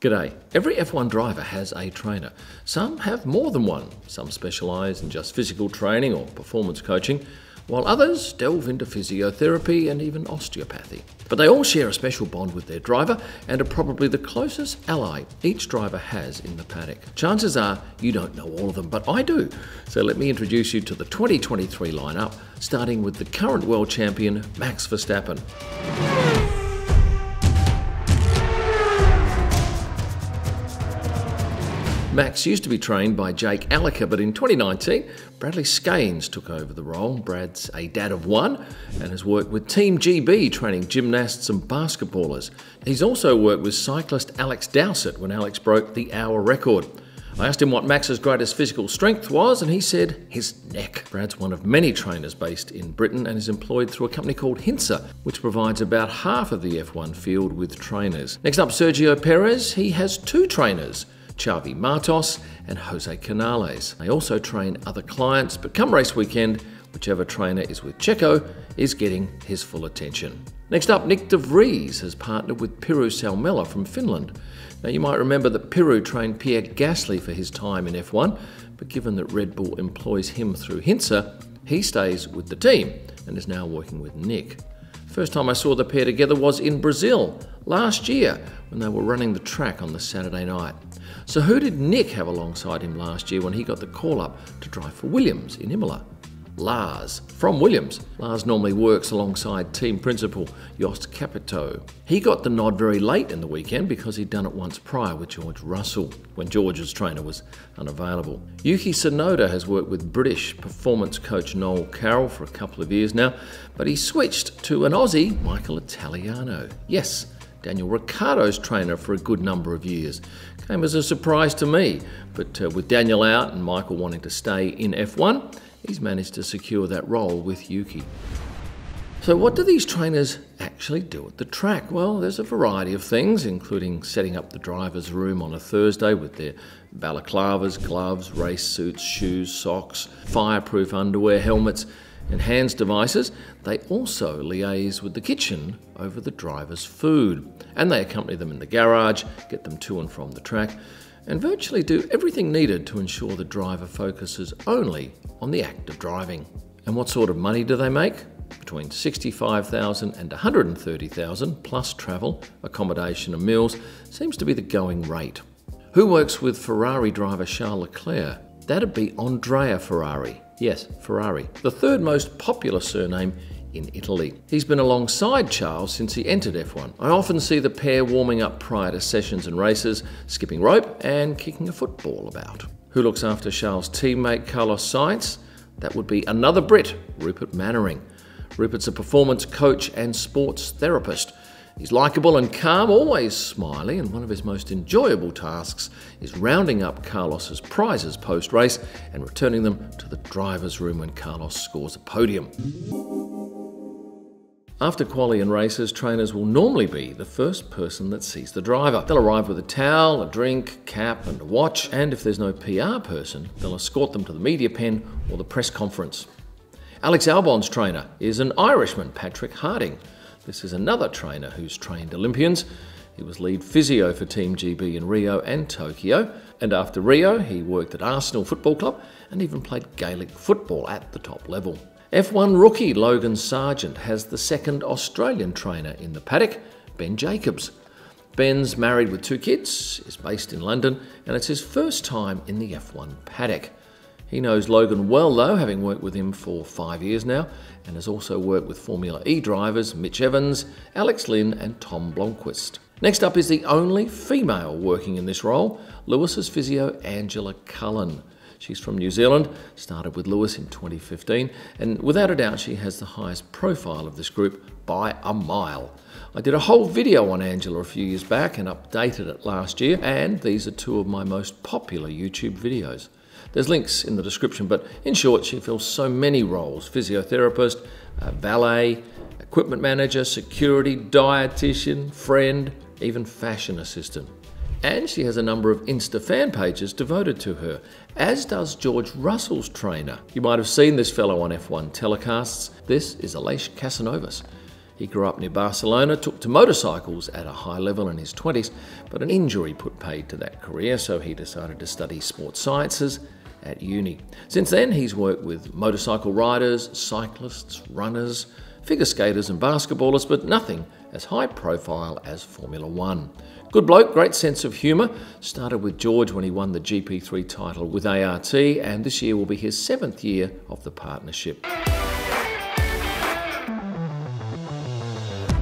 G'day. Every F1 driver has a trainer. Some have more than one. Some specialise in just physical training or performance coaching, while others delve into physiotherapy and even osteopathy. But they all share a special bond with their driver and are probably the closest ally each driver has in the paddock. Chances are you don't know all of them, but I do. So let me introduce you to the 2023 lineup, starting with the current world champion, Max Verstappen. Max used to be trained by Jake Alliker, but in 2019, Bradley Scanes took over the role. Brad's a dad of one and has worked with Team GB, training gymnasts and basketballers. He's also worked with cyclist Alex Dowsett when Alex broke the hour record. I asked him what Max's greatest physical strength was, and he said his neck. Brad's one of many trainers based in Britain and is employed through a company called Hinsa, which provides about half of the F1 field with trainers. Next up, Sergio Perez. He has two trainers, Xavi Martos and Jose Canales. They also train other clients, but come race weekend, whichever trainer is with Checo is getting his full attention. Next up, Nyck de Vries has partnered with Piru Salmela from Finland. Now you might remember that Piru trained Pierre Gasly for his time in F1, but given that Red Bull employs him through Hinsa, he stays with the team and is now working with Nyck. First time I saw the pair together was in Brazil last year when they were running the track on the Saturday night. So who did Nyck have alongside him last year when he got the call up to drive for Williams in Imola? Lars from Williams. Lars normally works alongside team principal Jost Capito. He got the nod very late in the weekend because he'd done it once prior with George Russell when George's trainer was unavailable. Yuki Tsunoda has worked with British performance coach Noel Carroll for a couple of years now, but he switched to an Aussie, Michael Italiano. Yes, Daniel Ricciardo's trainer for a good number of years. Came as a surprise to me, but with Daniel out and Michael wanting to stay in F1, he's managed to secure that role with Yuki. So what do these trainers actually do at the track? Well, there's a variety of things, including setting up the driver's room on a Thursday with their balaclavas, gloves, race suits, shoes, socks, fireproof underwear, helmets, and hands devices. They also liaise with the kitchen over the driver's food, and they accompany them in the garage, get them to and from the track, and virtually do everything needed to ensure the driver focuses only on the act of driving. And what sort of money do they make? Between $65,000 and $130,000 plus travel, accommodation and meals seems to be the going rate. Who works with Ferrari driver Charles Leclerc? That'd be Andrea Ferrari. Yes, Ferrari, the third most popular surname in Italy. He's been alongside Charles since he entered F1. I often see the pair warming up prior to sessions and races, skipping rope and kicking a football about. Who looks after Charles' teammate Carlos Sainz? That would be another Brit, Rupert Mannering. Rupert's a performance coach and sports therapist. He's likeable and calm, always smiley, and one of his most enjoyable tasks is rounding up Carlos's prizes post-race and returning them to the driver's room when Carlos scores a podium. After quali and races, trainers will normally be the first person that sees the driver. They'll arrive with a towel, a drink, cap and a watch, and if there's no PR person, they'll escort them to the media pen or the press conference. Alex Albon's trainer is an Irishman, Patrick Harding. This is another trainer who's trained Olympians. He was lead physio for Team GB in Rio and Tokyo, and after Rio he worked at Arsenal Football Club and even played Gaelic football at the top level. F1 rookie Logan Sargeant has the second Australian trainer in the paddock, Ben Jacobs. Ben's married with two kids, is based in London, and it's his first time in the F1 paddock. He knows Logan well though, having worked with him for 5 years now, and has also worked with Formula E drivers Mitch Evans, Alex Lynn and Tom Blomqvist. Next up is the only female working in this role, Lewis's physio Angela Cullen. She's from New Zealand, started with Lewis in 2015, and without a doubt she has the highest profile of this group by a mile. I did a whole video on Angela a few years back and updated it last year, and these are two of my most popular YouTube videos. There's links in the description, but in short, she fills so many roles: physiotherapist, valet, equipment manager, security, dietitian, friend, even fashion assistant. And she has a number of Insta fan pages devoted to her, as does George Russell's trainer. You might have seen this fellow on F1 telecasts. This is Aleix Casanovas. He grew up near Barcelona, took to motorcycles at a high level in his 20s, but an injury put paid to that career, so he decided to study sports sciences at uni. Since then, he's worked with motorcycle riders, cyclists, runners, figure skaters and basketballers, but nothing as high profile as Formula One. Good bloke, great sense of humour. Started with George when he won the GP3 title with ART, and this year will be his 7th year of the partnership.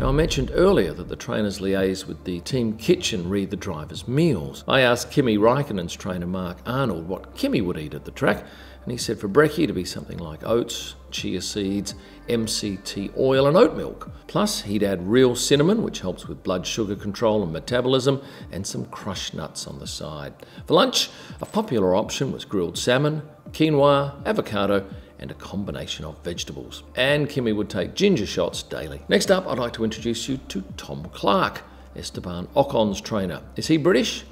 Now, I mentioned earlier that the trainers liaise with the team kitchen, read the drivers' meals. I asked Kimi Raikkonen's trainer Mark Arnold what Kimi would eat at the track, and he said for brekkie to be something like oats, chia seeds, MCT oil and oat milk. Plus, he'd add real cinnamon, which helps with blood sugar control and metabolism, and some crushed nuts on the side. For lunch, a popular option was grilled salmon, quinoa, avocado, and a combination of vegetables. And Kimi would take ginger shots daily. Next up, I'd like to introduce you to Tom Clark, Esteban Ocon's trainer. Is he British?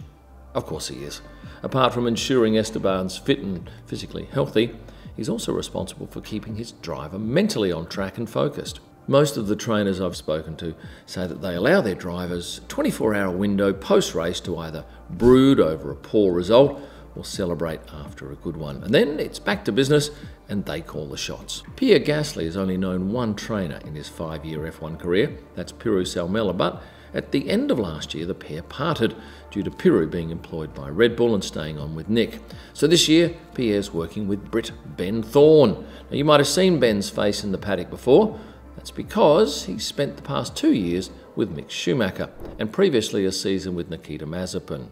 Of course he is. Apart from ensuring Esteban's fit and physically healthy, he's also responsible for keeping his driver mentally on track and focused. Most of the trainers I've spoken to say that they allow their drivers a 24-hour window post-race to either brood over a poor result or celebrate after a good one. And then it's back to business and they call the shots. Pierre Gasly has only known one trainer in his 5-year F1 career. That's Pirou Salmela, but at the end of last year, the pair parted due to Pirou being employed by Red Bull and staying on with Nyck. So this year, Pierre's working with Brit Ben Thorne. Now, you might have seen Ben's face in the paddock before. That's because he spent the past 2 years with Mick Schumacher and previously a season with Nikita Mazepin.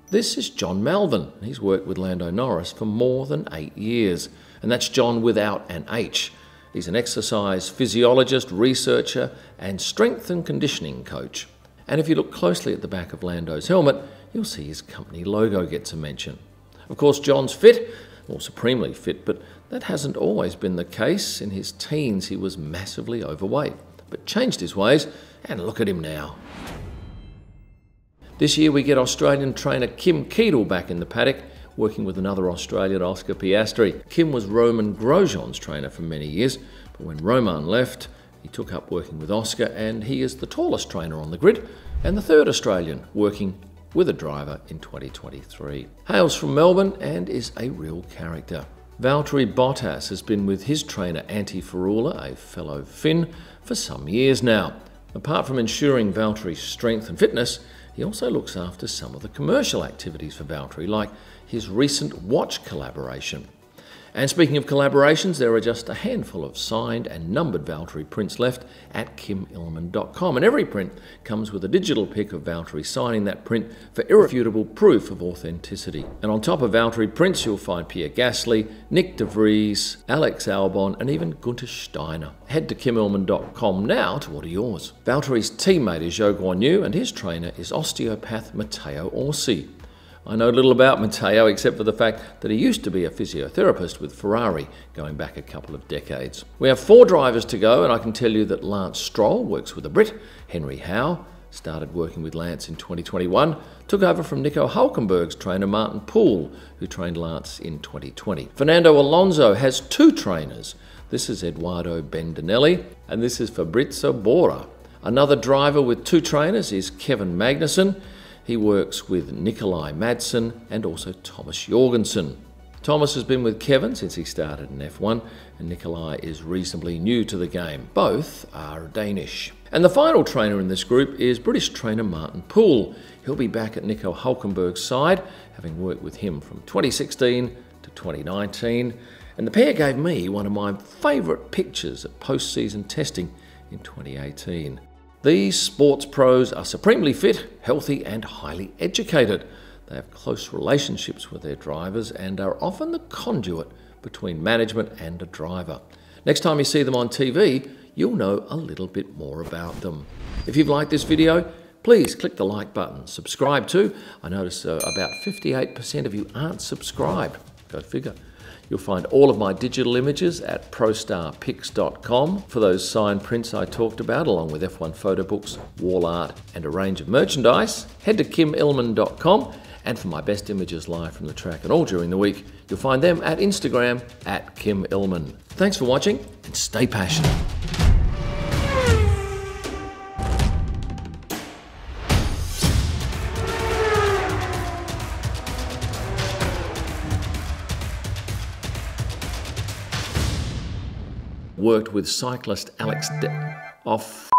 This is John Malvin. He's worked with Lando Norris for more than 8 years. And that's John without an H. He's an exercise physiologist, researcher, and strength and conditioning coach. And if you look closely at the back of Lando's helmet, you'll see his company logo gets a mention. Of course, John's fit, or supremely fit, but that hasn't always been the case. In his teens, he was massively overweight, but changed his ways, and look at him now. This year, we get Australian trainer Kim Keedle back in the paddock, working with another Australian, Oscar Piastri. Kim was Roman Grosjean's trainer for many years, but when Roman left, he took up working with Oscar, and he is the tallest trainer on the grid and the 3rd Australian working with a driver in 2023. Hails from Melbourne and is a real character. Valtteri Bottas has been with his trainer Antti Ferrula, a fellow Finn, for some years now. Apart from ensuring Valtteri's strength and fitness, he also looks after some of the commercial activities for Valtteri, like his recent watch collaboration. And speaking of collaborations, there are just a handful of signed and numbered Valtteri prints left at kimillman.com, and every print comes with a digital pic of Valtteri signing that print for irrefutable proof of authenticity. And on top of Valtteri prints, you'll find Pierre Gasly, Nyck de Vries, Alex Albon, and even Gunther Steiner. Head to kimillman.com now to order yours. Valtteri's teammate is Zhou Guanyu, and his trainer is osteopath Matteo Orsi. I know little about Matteo except for the fact that he used to be a physiotherapist with Ferrari going back a couple of decades. We have 4 drivers to go, and I can tell you that Lance Stroll works with a Brit. Henry Howe started working with Lance in 2021, took over from Nico Hulkenberg's trainer Martin Poole, who trained Lance in 2020. Fernando Alonso has 2 trainers. This is Edoardo Bendanelli, and this is Fabrizio Bora. Another driver with 2 trainers is Kevin Magnussen. He works with Nikolai Madsen and also Thomas Jorgensen. Thomas has been with Kevin since he started in F1, and Nikolai is reasonably new to the game. Both are Danish. And the final trainer in this group is British trainer Martin Poole. He'll be back at Nico Hulkenberg's side, having worked with him from 2016 to 2019. And the pair gave me one of my favourite pictures at post-season testing in 2018. These sports pros are supremely fit, healthy and highly educated. They have close relationships with their drivers and are often the conduit between management and a driver. Next time you see them on TV, you'll know a little bit more about them. If you've liked this video, please click the like button. Subscribe too. I notice about 58% of you aren't subscribed. Go figure. You'll find all of my digital images at prostarpics.com for those signed prints I talked about, along with F1 photo books, wall art, and a range of merchandise. Head to kimillman.com, and for my best images live from the track and all during the week, you'll find them at Instagram at kimillman. Thanks for watching, and stay passionate. worked with cyclist Alex off.